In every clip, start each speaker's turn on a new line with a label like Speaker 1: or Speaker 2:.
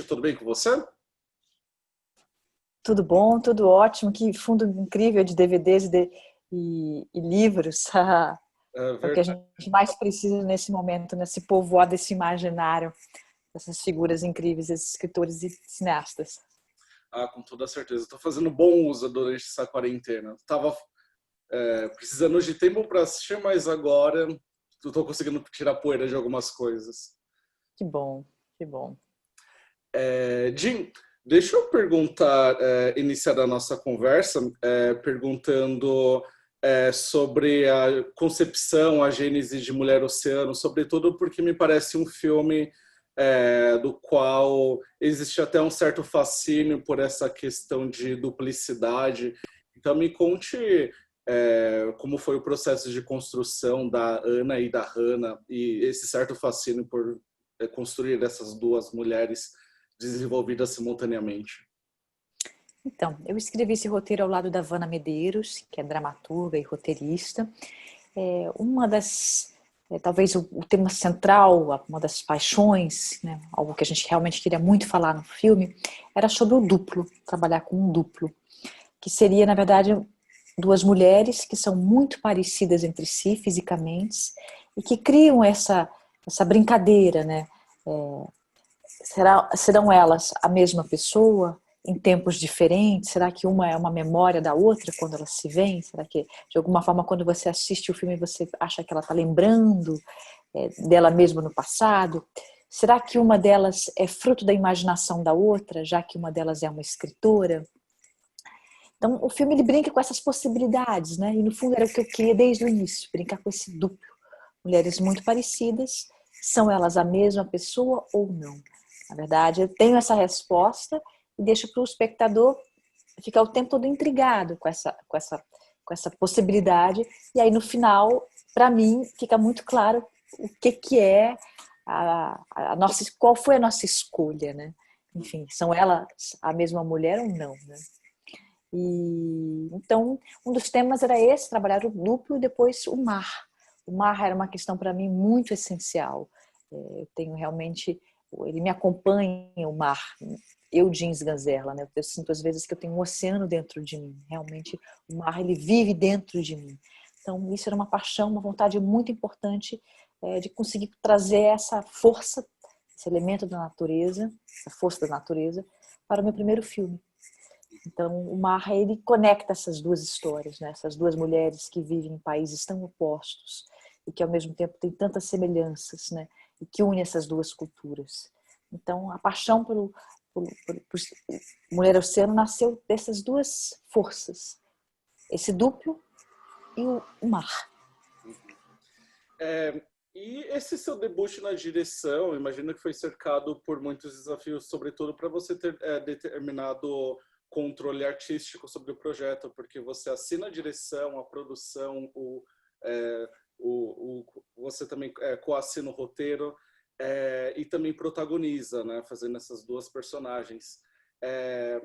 Speaker 1: Tudo bem com você?
Speaker 2: Tudo bom, tudo ótimo. Que fundo incrível de DVDs e livros.
Speaker 1: É
Speaker 2: É o que a
Speaker 1: verdade.
Speaker 2: gente mais precisa nesse momento, nesse povoar desse imaginário, dessas figuras incríveis, esses escritores e cineastas.
Speaker 1: Com toda certeza. Estou fazendo bom uso durante essa quarentena. Estava precisando de tempo para assistir, mas agora estou conseguindo tirar poeira de algumas coisas.
Speaker 2: Que bom, que bom.
Speaker 1: Jim, deixa eu perguntar, iniciar a nossa conversa, perguntando sobre a concepção, a gênese de Mulher Oceano, sobretudo porque me parece um filme do qual existe até um certo fascínio por essa questão de duplicidade. Então, me conte como foi o processo de construção da Ana e da Hannah e esse certo fascínio por construir essas duas mulheres desenvolvidas simultaneamente.
Speaker 2: Então, eu escrevi esse roteiro ao lado da Vana Medeiros, que é dramaturga e roteirista. Uma das, talvez o tema central, uma das paixões, né, algo que a gente realmente queria muito falar no filme, era sobre o duplo, trabalhar com um duplo, que seria, na verdade, duas mulheres que são muito parecidas entre si fisicamente e que criam essa brincadeira, né? Serão elas a mesma pessoa em tempos diferentes? Será que uma é uma memória da outra quando elas se veem? Será que, de alguma forma, quando você assiste o filme, você acha que ela está lembrando dela mesma no passado? Será que uma delas é fruto da imaginação da outra, já que uma delas é uma escritora? Então, o filme ele brinca com essas possibilidades, né? E no fundo era o que eu queria desde o início, brincar com esse duplo. Mulheres muito parecidas, são elas a mesma pessoa ou não? Na verdade, eu tenho essa resposta e deixo para o espectador ficar o tempo todo intrigado com essa possibilidade. E aí, no final, para mim, fica muito claro o que é a nossa, qual foi a nossa escolha, né? Enfim, são elas a mesma mulher ou não, né? E então, um dos temas era esse, trabalhar o duplo e depois o mar. O mar era uma questão para mim muito essencial. Eu tenho realmente, ele me acompanha, o mar. Eu, Jeans Ganzerla, né? Eu sinto às vezes que eu tenho um oceano dentro de mim. Realmente, o mar, ele vive dentro de mim. Então, isso era uma paixão, uma vontade muito importante de conseguir trazer essa força, esse elemento da natureza, essa força da natureza, para o meu primeiro filme. Então, o mar, ele conecta essas duas histórias, né? Essas duas mulheres que vivem em países tão opostos e que, ao mesmo tempo, têm tantas semelhanças, né? E que une essas duas culturas. Então, a paixão por Mulher Oceano nasceu dessas duas forças. Esse duplo e o mar.
Speaker 1: É, e esse seu debut na direção, imagino que foi cercado por muitos desafios, sobretudo para você ter determinado controle artístico sobre o projeto, porque você assina a direção, a produção, você também coassina o roteiro e também protagoniza, né, fazendo essas duas personagens. É,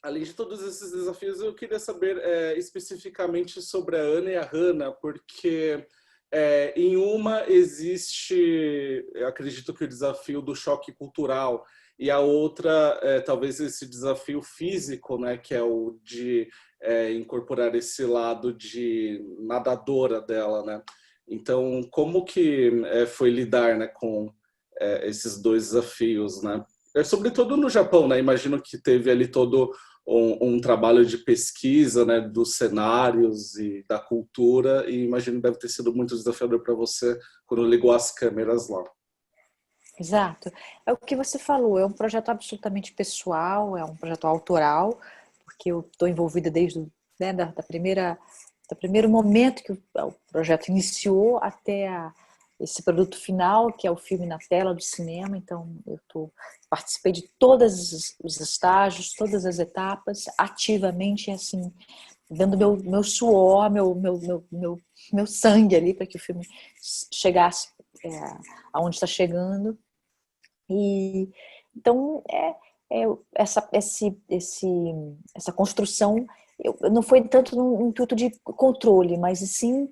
Speaker 1: Além de todos esses desafios, eu queria saber especificamente sobre a Ana e a Hannah, porque em uma existe, eu acredito que o desafio do choque cultural, e a outra, talvez esse desafio físico, né, que é o de incorporar esse lado de nadadora dela, né? Então, como que foi lidar, né, com esses dois desafios, né? Sobretudo no Japão, né? Imagino que teve ali todo um trabalho de pesquisa, né, dos cenários e da cultura, e imagino que deve ter sido muito desafiador para você quando ligou as câmeras lá.
Speaker 2: Exato. É o que você falou, é um projeto absolutamente pessoal, é um projeto autoral, porque eu estou envolvida desde né, do primeiro momento que o projeto iniciou até esse produto final, que é o filme na tela do cinema. Então, participei de todos os estágios, todas as etapas, ativamente, assim, dando meu suor, meu sangue ali para que o filme chegasse aonde está chegando. E então essa construção não foi tanto no intuito de controle, mas sim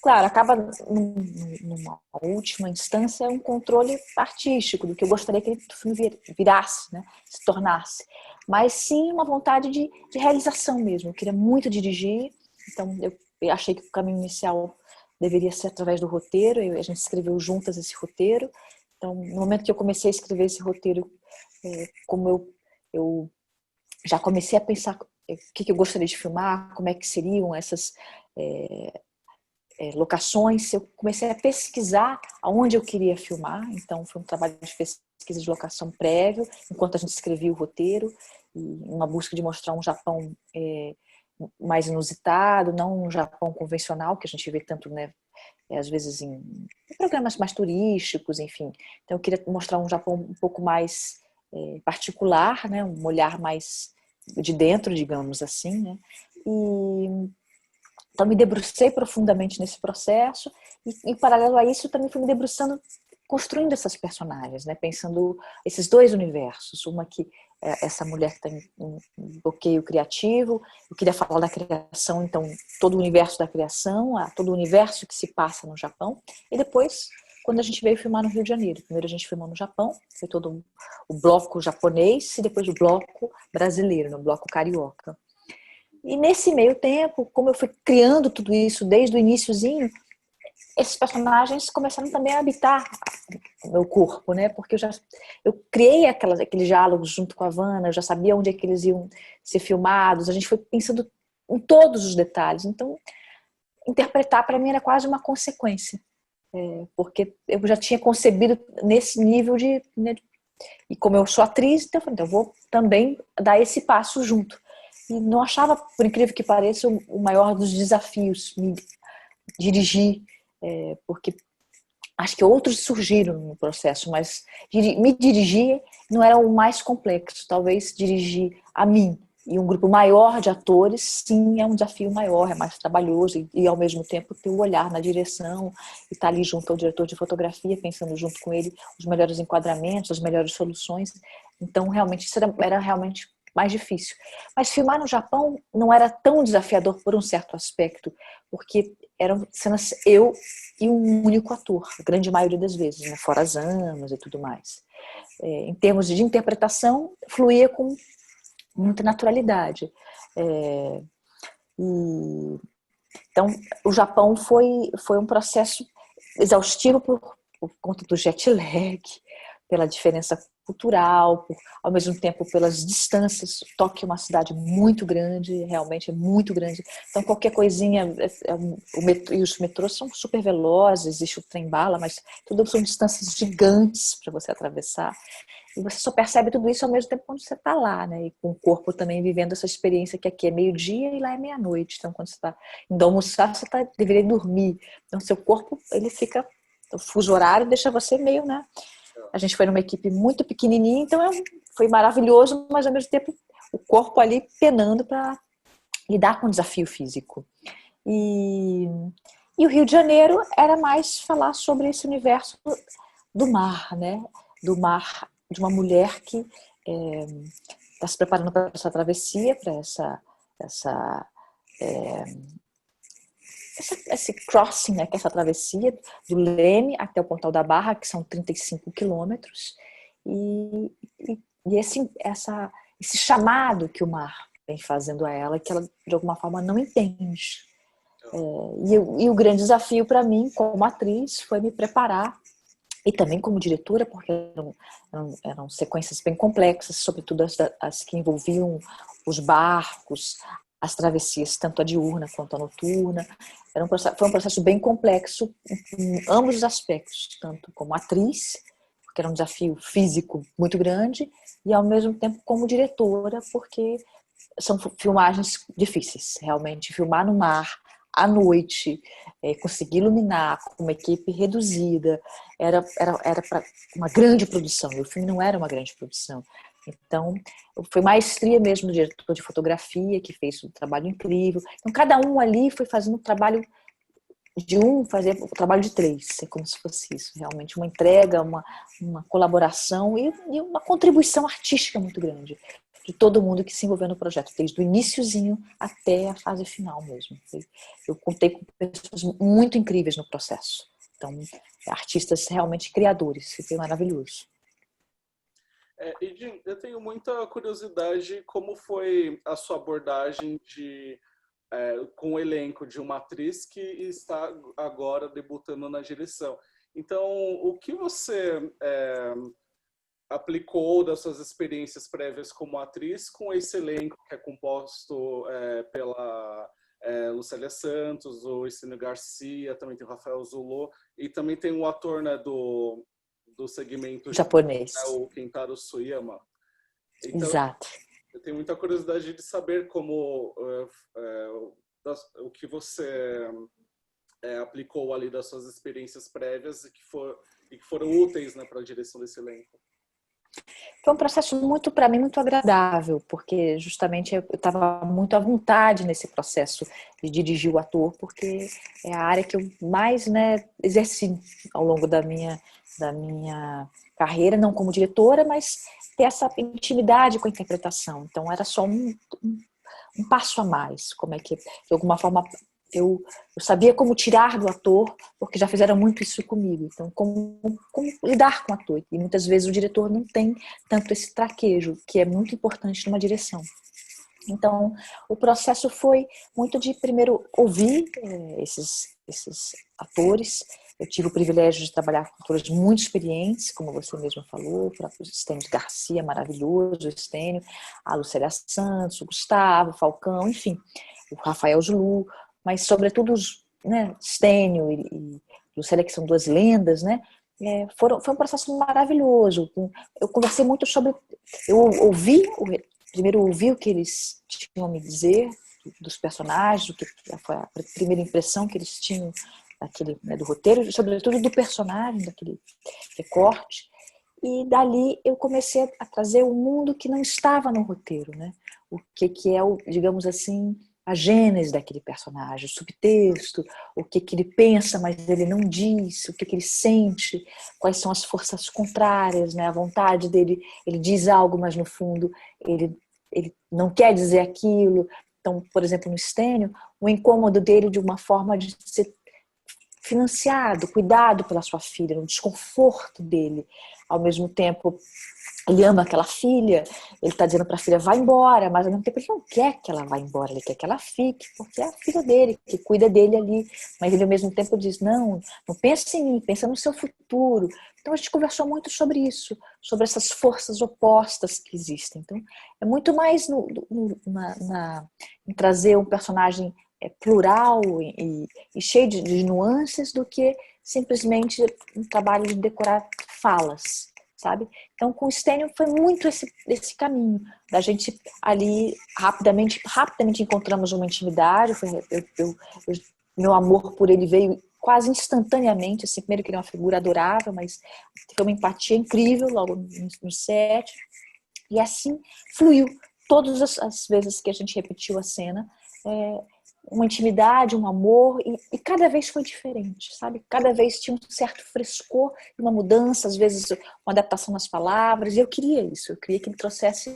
Speaker 2: claro, acaba numa última instância um controle artístico do que eu gostaria que o filme virasse, né? Se tornasse. Mas sim uma vontade de realização mesmo. Eu queria muito dirigir, então eu achei que o caminho inicial deveria ser através do roteiro. A gente escreveu juntas esse roteiro. Então, no momento que eu comecei a escrever esse roteiro, como eu já comecei a pensar o que eu gostaria de filmar, como é que seriam essas locações, eu comecei a pesquisar aonde eu queria filmar. Então foi um trabalho de pesquisa de locação prévio, enquanto a gente escrevia o roteiro, e uma busca de mostrar um Japão mais inusitado, não um Japão convencional que a gente vê tanto, né, às vezes em programas mais turísticos, enfim. Então eu queria mostrar um Japão um pouco mais particular, né, um olhar mais de dentro, digamos assim, né? Então, me debrucei profundamente nesse processo e, em paralelo a isso, também fui me debruçando, construindo essas personagens, né? Pensando esses dois universos. Uma que é essa mulher que tem um bloqueio criativo. Eu queria falar da criação, então, todo o universo da criação, todo o universo que se passa no Japão. E depois, quando a gente veio filmar no Rio de Janeiro. Primeiro a gente filmou no Japão, foi todo o bloco japonês, e depois o bloco brasileiro, no bloco carioca. E nesse meio tempo, como eu fui criando tudo isso desde o iniciozinho, esses personagens começaram também a habitar o meu corpo, né? Porque eu criei aqueles diálogos junto com a Havana, eu já sabia onde é que eles iam ser filmados, a gente foi pensando em todos os detalhes. Então, interpretar para mim era quase uma consequência, porque eu já tinha concebido nesse nível né, e como eu sou atriz, então eu falei, então eu vou também dar esse passo junto. E não achava, por incrível que pareça, o maior dos desafios me dirigir, porque acho que outros surgiram no processo, mas me dirigir não era o mais complexo. Talvez dirigir a mim e um grupo maior de atores, sim, é um desafio maior, é mais trabalhoso e ao mesmo tempo ter o olhar na direção e estar ali junto ao diretor de fotografia, pensando junto com ele os melhores enquadramentos, as melhores soluções. Então, realmente, isso era realmente mais difícil. Mas filmar no Japão não era tão desafiador por um certo aspecto, porque eram cenas eu e um único ator, a grande maioria das vezes, né? Fora as amas e tudo mais. Em termos de interpretação, fluía com muita naturalidade. Então, o Japão foi um processo exaustivo por conta do jet lag, pela diferença cultural, ao mesmo tempo pelas distâncias. Tóquio é uma cidade muito grande, realmente é muito grande. Então qualquer coisinha, o metrô, e os metrôs são super velozes, existe o trem-bala, mas tudo são distâncias gigantes para você atravessar. E você só percebe tudo isso ao mesmo tempo quando você está lá, né? E com o corpo também vivendo essa experiência que aqui é meio-dia e lá é meia-noite. Então quando você está indo almoçar, você deveria dormir. Então seu corpo, ele fica, o fuso horário deixa você meio, né? A gente foi numa equipe muito pequenininha, então foi maravilhoso, mas ao mesmo tempo o corpo ali penando para lidar com o desafio físico. E o Rio de Janeiro era mais falar sobre esse universo do mar, né? Do mar, de uma mulher que está se preparando para essa travessia, para esse crossing, né, que é essa travessia do Leme até o Pontal da Barra, que são 35 quilômetros, e esse chamado que o mar vem fazendo a ela, que ela de alguma forma não entende. E o grande desafio para mim, como atriz, foi me preparar, e também como diretora, porque eram sequências bem complexas, sobretudo as que envolviam os barcos, as travessias, tanto a diurna quanto a noturna. Foi um processo bem complexo em ambos os aspectos, tanto como atriz, porque era um desafio físico muito grande, e ao mesmo tempo como diretora, porque são filmagens difíceis, realmente. Filmar no mar, à noite, conseguir iluminar com uma equipe reduzida, era para uma grande produção, e o filme não era uma grande produção. Então, foi maestria mesmo do diretor de fotografia, que fez um trabalho incrível. Então, cada um ali foi fazendo um trabalho de um fazer o trabalho de três, é como se fosse isso, realmente uma entrega, uma colaboração e uma contribuição artística muito grande de todo mundo que se envolveu no projeto, desde o iniciozinho até a fase final mesmo. Eu contei com pessoas muito incríveis no processo, então artistas realmente criadores, foi maravilhoso.
Speaker 1: E Jim, eu tenho muita curiosidade como foi a sua abordagem com o elenco de uma atriz que está agora debutando na direção. Então, o que você aplicou das suas experiências prévias como atriz com esse elenco que é composto pela Lucélia Santos, o Estênio Garcia, também tem o Rafael Zulô, e também tem um ator, né, do segmento
Speaker 2: japonês,
Speaker 1: o Kentaro Suyama. Então,
Speaker 2: exato.
Speaker 1: eu tenho muita curiosidade de saber como o que você aplicou ali das suas experiências prévias e que foram úteis, né, para a direção desse elenco.
Speaker 2: Foi um processo muito, para mim, muito agradável, porque justamente eu estava muito à vontade nesse processo de dirigir o ator, porque é a área que eu mais, né, exerci ao longo da minha carreira, não como diretora, mas ter essa intimidade com a interpretação. Então era só um passo a mais, como é que, de alguma forma, eu sabia como tirar do ator, porque já fizeram muito isso comigo. Então, como lidar com o ator. E muitas vezes o diretor não tem tanto esse traquejo, que é muito importante numa direção. Então, o processo foi muito de, primeiro, ouvir esses atores. Eu tive o privilégio de trabalhar com atores muito experientes, como você mesmo falou, o Estênio Garcia, maravilhoso, o Estênio, a Lucélia Santos, o Gustavo, o Falcão, enfim, o Rafael Zulu, mas sobretudo os, né, Estênio e Lucélia, que são duas lendas, né? Foi um processo maravilhoso. Eu conversei muito sobre... Eu primeiro ouvi o que eles tinham a me dizer dos personagens, o que foi a primeira impressão que eles tinham daquele, né, do roteiro, sobretudo do personagem, daquele recorte. E dali eu comecei a trazer o mundo que não estava no roteiro, né? O que é, digamos assim, a gênese daquele personagem, o subtexto, o que ele pensa, mas ele não diz, o que ele sente, quais são as forças contrárias, né? A vontade dele, ele diz algo, mas no fundo ele não quer dizer aquilo. Então, por exemplo, no Estênio, o incômodo dele de uma forma de ser financiado, cuidado pela sua filha, no desconforto dele. Ao mesmo tempo, ele ama aquela filha, ele está dizendo para a filha, vai embora, mas ao mesmo tempo ele não quer que ela vá embora, ele quer que ela fique, porque é a filha dele, que cuida dele ali. Mas ele ao mesmo tempo diz, não pense em mim, pensa no seu futuro. Então a gente conversou muito sobre isso, sobre essas forças opostas que existem. Então é muito mais em trazer um personagem plural e cheio de nuances do que simplesmente um trabalho de decorar falas, sabe? Então, com o Stênio foi muito esse caminho, da gente ali rapidamente encontramos uma intimidade, meu amor por ele veio quase instantaneamente, assim, primeiro que ele é uma figura adorável, mas foi uma empatia incrível logo no set, e assim fluiu. Todas as vezes que a gente repetiu a cena, uma intimidade, um amor, e cada vez foi diferente, sabe? Cada vez tinha um certo frescor, uma mudança, às vezes uma adaptação nas palavras, e eu queria isso, eu queria que ele trouxesse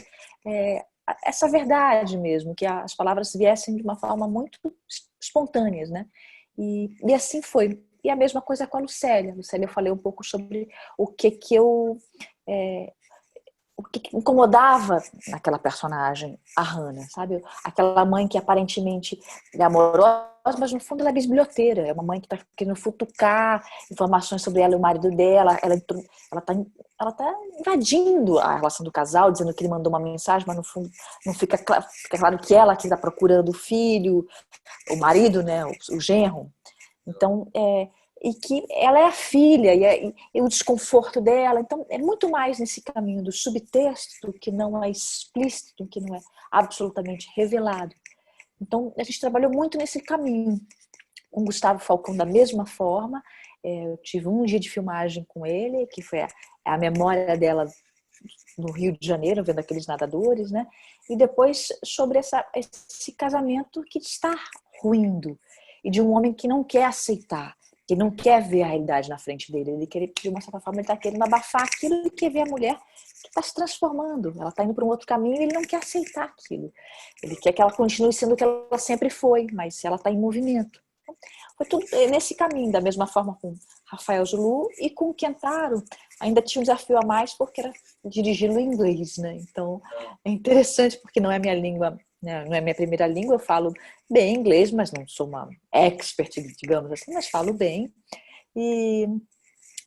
Speaker 2: essa verdade mesmo, que as palavras viessem de uma forma muito espontânea, né? E assim foi. E a mesma coisa com a Lucélia. Lucélia, eu falei um pouco sobre o que incomodava naquela personagem, a Hannah, sabe? Aquela mãe que aparentemente é amorosa, mas no fundo ela é bisbilhoteira, é uma mãe que está querendo futucar informações sobre ela e o marido dela, ela tá invadindo a relação do casal, dizendo que ele mandou uma mensagem, mas no fundo não fica claro que ela que está procurando o filho, o marido, né, o genro. Então, e que ela é a filha e o desconforto dela. Então, é muito mais nesse caminho do subtexto que não é explícito, que não é absolutamente revelado. Então, a gente trabalhou muito nesse caminho. Com o Gustavo Falcão, da mesma forma, eu tive um dia de filmagem com ele, que foi a memória dela no Rio de Janeiro, vendo aqueles nadadores, né? E depois sobre esse casamento que está ruindo. e de um homem que não quer aceitar, que não quer ver a realidade na frente dele. Ele quer, de uma certa forma, ele está querendo abafar aquilo e quer ver a mulher que está se transformando. Ela está indo para um outro caminho e ele não quer aceitar aquilo. Ele quer que ela continue sendo o que ela sempre foi, mas ela está em movimento. Foi tudo nesse caminho, da mesma forma com Rafael Zulu e com Kentaro. Ainda tinha um desafio a mais porque era dirigi-lo em inglês, né? Então é interessante porque não é minha língua, né? Não é minha primeira língua, eu falo bem inglês, mas não sou uma expert, digamos assim, mas falo bem. E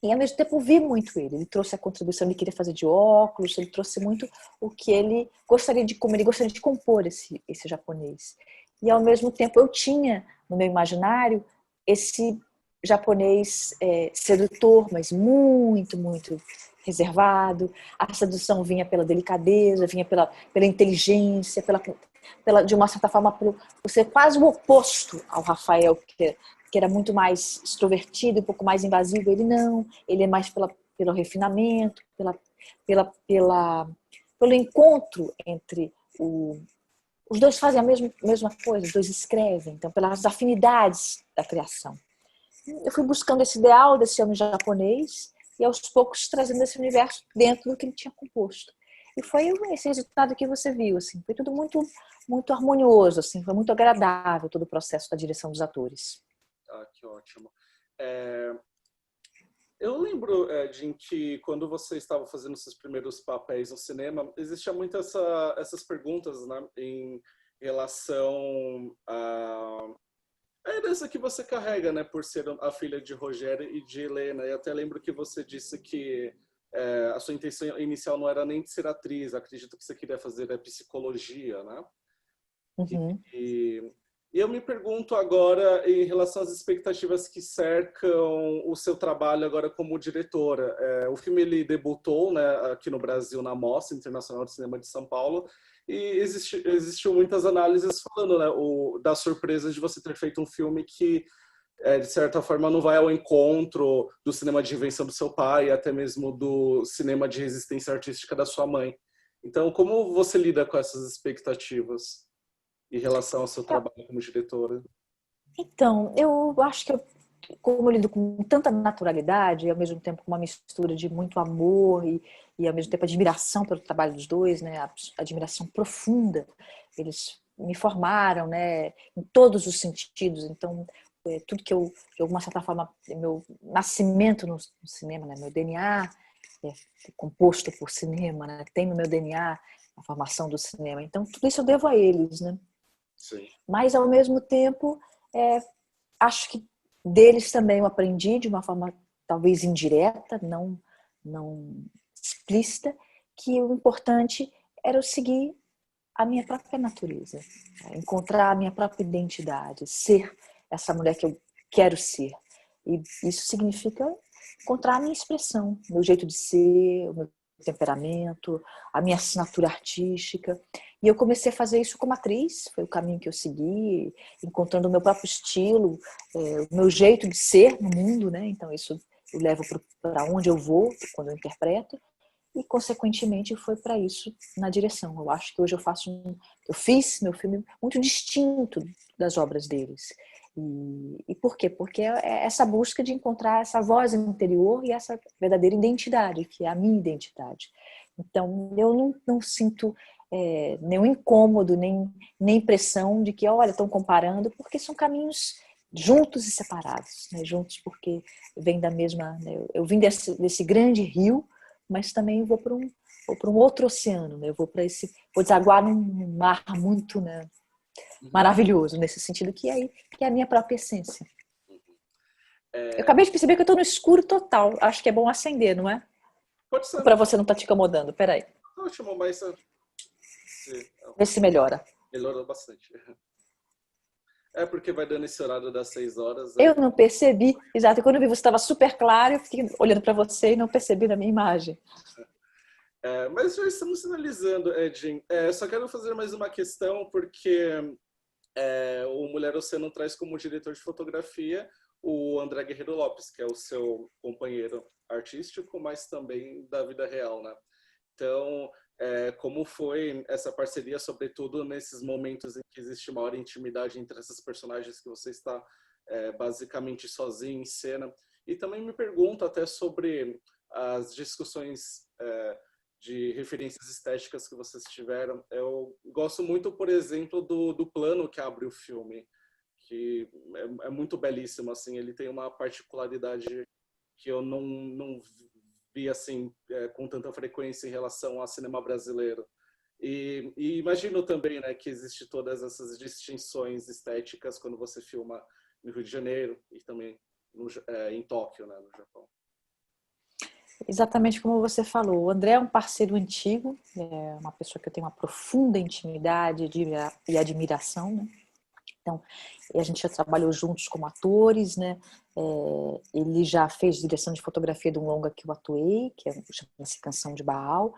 Speaker 2: ao mesmo tempo vi muito ele. Ele trouxe a contribuição, ele queria fazer de óculos, ele trouxe muito o que ele gostaria de comer, ele gostaria de compor esse japonês. E ao mesmo tempo eu tinha no meu imaginário esse japonês sedutor, mas muito, muito reservado. A sedução vinha pela delicadeza, vinha pela inteligência, de uma certa forma, por ser quase o oposto ao Rafael, que era muito mais extrovertido, um pouco mais invasivo. Ele não, ele é mais pelo refinamento, pelo encontro entre os dois fazem a mesma coisa, os dois escrevem, então pelas afinidades da criação. Eu fui buscando esse ideal desse homem japonês e aos poucos trazendo esse universo dentro do que ele tinha composto. E foi esse resultado que você viu, assim, foi tudo muito, muito harmonioso, assim, foi muito agradável todo o processo da direção dos atores.
Speaker 1: Ah, que ótimo. Eu lembro, Jim, que quando você estava fazendo seus primeiros papéis no cinema, existia muito essas perguntas, né, em relação a herança que você carrega, né, por ser a filha de Rogério e de Helena. Eu até lembro que você disse que a sua intenção inicial não era nem de ser atriz, acredito que você queria fazer psicologia, né?
Speaker 2: Uhum.
Speaker 1: E eu me pergunto agora em relação às expectativas que cercam o seu trabalho agora como diretora. O filme ele debutou, né, aqui no Brasil na Mostra Internacional de Cinema de São Paulo e existiu muitas análises falando, né, da surpresa de você ter feito um filme que de certa forma não vai ao encontro do cinema de invenção do seu pai, até mesmo do cinema de resistência artística da sua mãe. Então, como você lida com essas expectativas em relação ao seu trabalho como diretora?
Speaker 2: Então, eu acho que como eu lido com tanta naturalidade e ao mesmo tempo com uma mistura de muito amor e ao mesmo tempo admiração pelo trabalho dos dois, né, admiração profunda, eles me formaram, né, em todos os sentidos. Então, tudo que eu, de alguma certa forma, meu nascimento no cinema, né, meu DNA é composto por cinema, né, tem no meu DNA a formação do cinema. Então, tudo isso eu devo a eles, né?
Speaker 1: Sim.
Speaker 2: Mas, ao mesmo tempo, acho que deles também eu aprendi de uma forma talvez indireta, não explícita, que o importante era eu seguir a minha própria natureza, encontrar a minha própria identidade, ser essa mulher que eu quero ser. E isso significa encontrar a minha expressão, meu jeito de ser, o meu temperamento, a minha assinatura artística. E eu comecei a fazer isso como atriz, foi o caminho que eu segui, encontrando o meu próprio estilo, o meu jeito de ser no mundo, né? Então isso eu levo para onde eu vou quando eu interpreto. E, consequentemente, foi para isso na direção. Eu acho que hoje eu fiz meu filme muito distinto das obras deles. E por quê? Porque é essa busca de encontrar essa voz interior e essa verdadeira identidade, que é a minha identidade. Então, eu não sinto nenhum incômodo, nem pressão de que, olha, estão comparando, porque são caminhos juntos e separados, né? Juntos porque vem da mesma... Né? Eu vim desse grande rio, mas também vou para um outro oceano, né? Eu vou desaguar num mar muito, né, maravilhoso, nesse sentido que é a minha própria essência. Eu acabei de perceber que eu estou no escuro total. Acho que é bom acender, não é?
Speaker 1: Pode ser,
Speaker 2: Para você não estar te incomodando. Peraí.
Speaker 1: ótimo, mas
Speaker 2: Vê se melhora.
Speaker 1: melhorou bastante. É porque vai dando esse horário das 6 horas.
Speaker 2: Eu não percebi. Exato. Quando eu vi você estava super claro, eu fiquei olhando para você e não percebi na minha imagem.
Speaker 1: Mas já estamos finalizando, Edin. Só quero fazer mais uma questão, porque o Mulher Oceano traz como diretor de fotografia o André Guerreiro Lopes, que é o seu companheiro artístico, mas também da vida real, né? Então, como foi essa parceria, sobretudo nesses momentos em que existe maior intimidade entre essas personagens que você está basicamente sozinho em cena. E também me pergunto até sobre as discussões de referências estéticas que vocês tiveram. Eu gosto muito, por exemplo, do plano que abre o filme, que é muito belíssimo, assim, ele tem uma particularidade que eu não vi assim com tanta frequência em relação ao cinema brasileiro. E imagino também, né, que existe todas essas distinções estéticas quando você filma no Rio de Janeiro e também em Tóquio, né, no Japão.
Speaker 2: Exatamente como você falou, o André é um parceiro antigo, é uma pessoa que eu tenho uma profunda intimidade e admiração, né? Então, a gente já trabalhou juntos como atores, né? Ele já fez direção de fotografia de um longa que eu atuei, que chama-se Canção de Baal,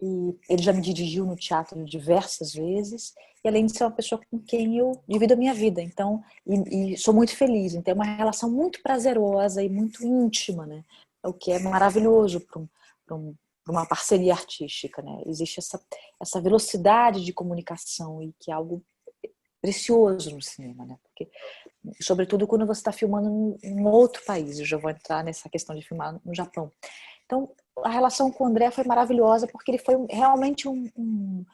Speaker 2: e ele já me dirigiu no teatro diversas vezes, e além de ser uma pessoa com quem eu divido a minha vida, então, e sou muito feliz, então é uma relação muito prazerosa e muito íntima, né? O que é maravilhoso para uma parceria artística, né? Existe essa velocidade de comunicação e que é algo precioso no cinema, né? Porque, sobretudo quando você está filmando em um outro país, eu já vou entrar nessa questão de filmar no Japão. Então, a relação com o André foi maravilhosa porque ele foi realmente um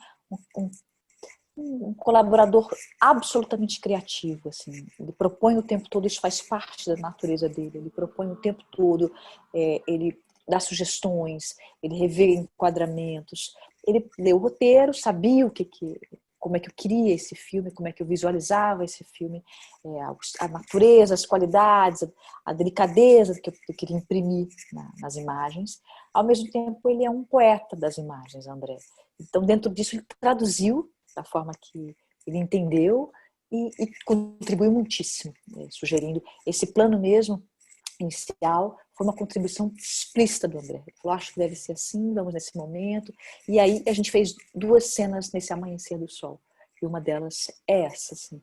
Speaker 2: colaborador absolutamente criativo, assim. Ele propõe o tempo todo, isso faz parte da natureza dele, ele propõe o tempo todo, ele dá sugestões, ele revê enquadramentos, ele leu o roteiro, sabia como é que eu queria esse filme, como é que eu visualizava esse filme, a natureza, as qualidades, a delicadeza que eu queria imprimir nas imagens. Ao mesmo tempo, ele é um poeta das imagens, André. Então, dentro disso, ele traduziu da forma que ele entendeu e contribuiu muitíssimo, sugerindo esse plano mesmo inicial, foi uma contribuição explícita do André. Ele falou, acho que deve ser assim, vamos nesse momento. E aí a gente fez 2 cenas nesse Amanhecer do Sol. E uma delas é essa, assim.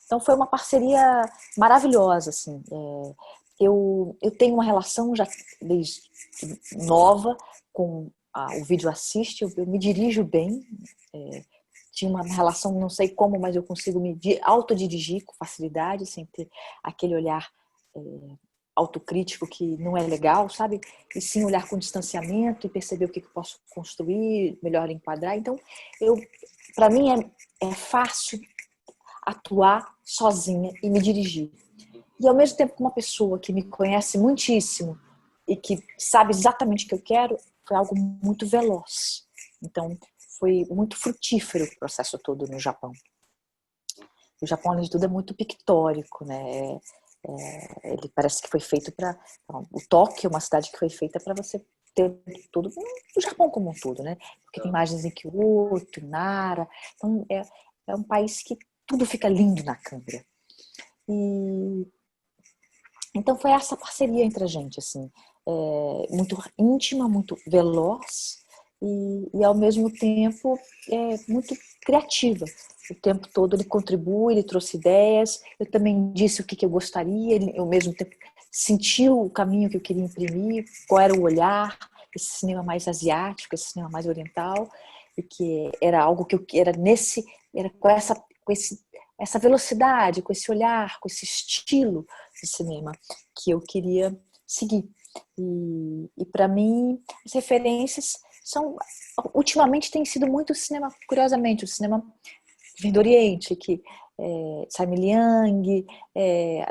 Speaker 2: Então foi uma parceria maravilhosa, assim. Eu tenho uma relação já desde nova com o Vídeo Assiste, eu me dirijo bem, tinha uma relação, não sei como, mas eu consigo me autodirigir com facilidade, sem ter aquele olhar autocrítico que não é legal, sabe? E sim olhar com distanciamento e perceber o que eu posso construir, melhor enquadrar. Então, para mim é fácil atuar sozinha e me dirigir. E ao mesmo tempo que uma pessoa que me conhece muitíssimo e que sabe exatamente o que eu quero, foi algo muito veloz. Então, foi muito frutífero o processo todo no Japão. O Japão, além de tudo, é muito pictórico, né? Ele parece que foi feito para... O Tóquio é uma cidade que foi feita para você ter tudo, o Japão como um todo, né? Porque tem imagens em Kyoto, em Nara. Então, é um país que tudo fica lindo na câmera. Então, foi essa parceria entre a gente, assim, muito íntima, muito veloz e ao mesmo tempo, muito criativa. O tempo todo ele contribui, ele trouxe ideias, eu também disse o que eu gostaria, ele ao mesmo tempo sentiu o caminho que eu queria imprimir, qual era o olhar, esse cinema mais asiático, esse cinema mais oriental, e que era algo que eu era com essa velocidade, com esse olhar, com esse estilo de cinema que eu queria seguir. E para mim, as referências ultimamente tem sido muito o cinema, curiosamente, o cinema que vem do Oriente, que Tsai Liang,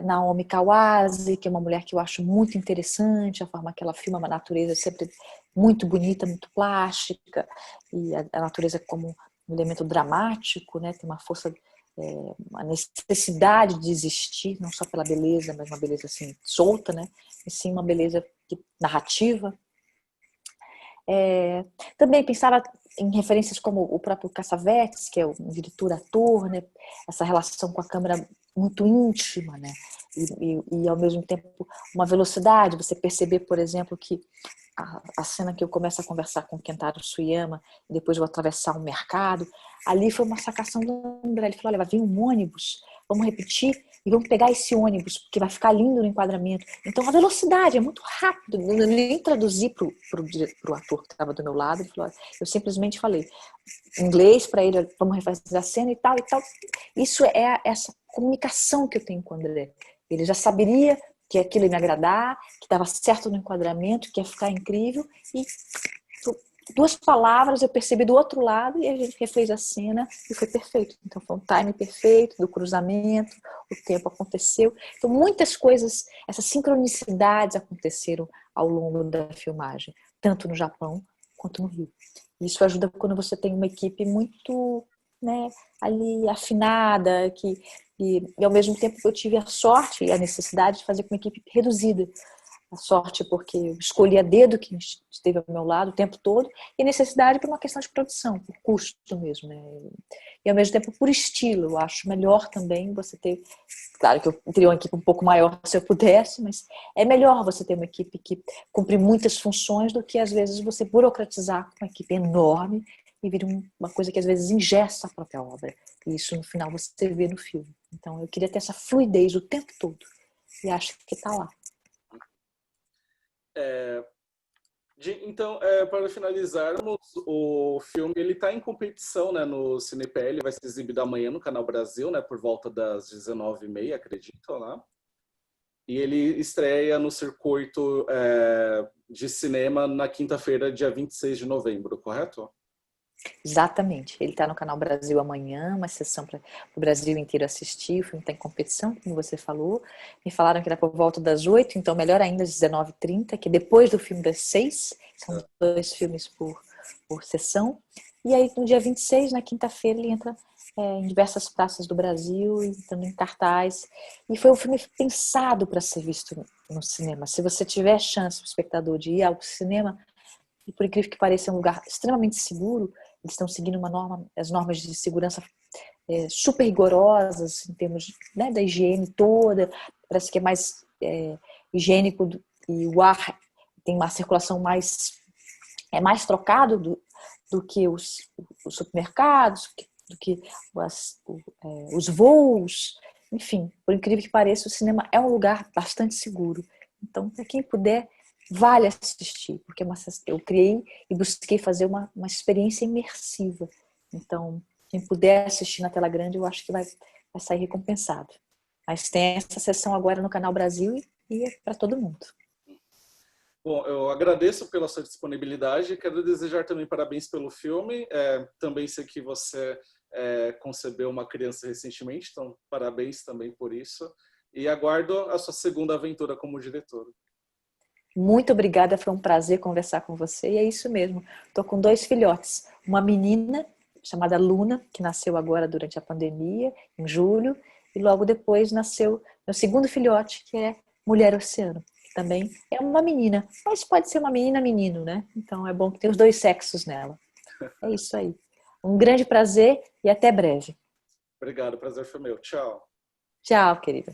Speaker 2: Naomi Kawase, que é uma mulher que eu acho muito interessante, a forma que ela filma a natureza sempre muito bonita, muito plástica, e a natureza como um elemento dramático, né, tem uma força, uma necessidade de existir, não só pela beleza, mas uma beleza assim solta, né, e sim uma beleza narrativa. Também pensava em referências como o próprio Cassavetes, que é um diretor-ator, né? Essa relação com a câmera muito íntima, né? E ao mesmo tempo uma velocidade, você perceber, por exemplo, que a cena que eu começo a conversar com o Kentaro Suyama e depois vou atravessar um mercado, ali foi uma sacação do André. Ele falou, olha, vai vir um ônibus, vamos repetir, e vamos pegar esse ônibus, porque vai ficar lindo no enquadramento. Então a velocidade é muito rápido. Eu nem traduzi para o ator que estava do meu lado. Eu simplesmente falei em inglês para ele, vamos refazer a cena e tal, e tal. Isso é essa comunicação que eu tenho com o André. Ele já saberia que aquilo ia me agradar, que estava certo no enquadramento, que ia ficar incrível, e 2 palavras eu percebi do outro lado e a gente refez a cena e foi perfeito. Então foi um time perfeito do cruzamento, o tempo aconteceu. Então muitas coisas, essas sincronicidades aconteceram ao longo da filmagem, tanto no Japão quanto no Rio. Isso ajuda quando você tem uma equipe muito, né, ali afinada, e ao mesmo tempo eu tive a sorte e a necessidade de fazer com uma equipe reduzida. A sorte porque eu escolhi a dedo quem esteve ao meu lado o tempo todo, e a necessidade por uma questão de produção, por custo mesmo, né? E ao mesmo tempo por estilo. Eu acho melhor também você ter, claro que eu teria uma equipe um pouco maior se eu pudesse, mas é melhor você ter uma equipe que cumpre muitas funções do que às vezes você burocratizar com uma equipe enorme e vira uma coisa que às vezes engessa a própria obra. E isso no final você vê no filme. Então eu queria ter essa fluidez o tempo todo, e acho que está lá.
Speaker 1: Então, para finalizarmos, o filme ele está em competição, né, no CinePL, vai ser exibido amanhã no Canal Brasil, né, por volta das 19h30, acredito, né? E ele estreia no circuito de cinema na quinta-feira, dia 26 de novembro, correto?
Speaker 2: Exatamente. Ele está no Canal Brasil amanhã, uma sessão para o Brasil inteiro assistir. O filme está em competição, como você falou. Me falaram que era por volta das 8, então melhor ainda, às 19h30, que depois do filme das 6. São 2 filmes por sessão. E aí, no dia 26, na quinta-feira, ele entra em diversas praças do Brasil, entrando em cartaz. E foi um filme pensado para ser visto no cinema. Se você tiver chance, o espectador, de ir ao cinema, e por incrível que pareça, é um lugar extremamente seguro. Eles estão seguindo as normas de segurança super rigorosas em termos né, da higiene toda. Parece que é mais higiênico e o ar tem uma circulação mais trocado do que os supermercados, do que os voos. Enfim, por incrível que pareça, o cinema é um lugar bastante seguro. Então, para quem puder, vale assistir, porque eu criei e busquei fazer uma experiência imersiva. Então, quem puder assistir na tela grande, eu acho que vai sair recompensado. Mas tem essa sessão agora no Canal Brasil e é para todo mundo.
Speaker 1: Bom, eu agradeço pela sua disponibilidade, quero desejar também parabéns pelo filme. Também sei que você concebeu uma criança recentemente, então parabéns também por isso. E aguardo a sua segunda aventura como diretor.
Speaker 2: Muito obrigada, foi um prazer conversar com você. E é isso mesmo, estou com 2 filhotes. Uma menina chamada Luna, que nasceu agora durante a pandemia, em julho. E logo depois nasceu meu segundo filhote, que é Mulher Oceano. Que também é uma menina, mas pode ser uma menina, menino, né? Então é bom que tem os 2 sexos nela. É isso aí. Um grande prazer e até breve.
Speaker 1: Obrigado, prazer foi meu. Tchau.
Speaker 2: Tchau, querida.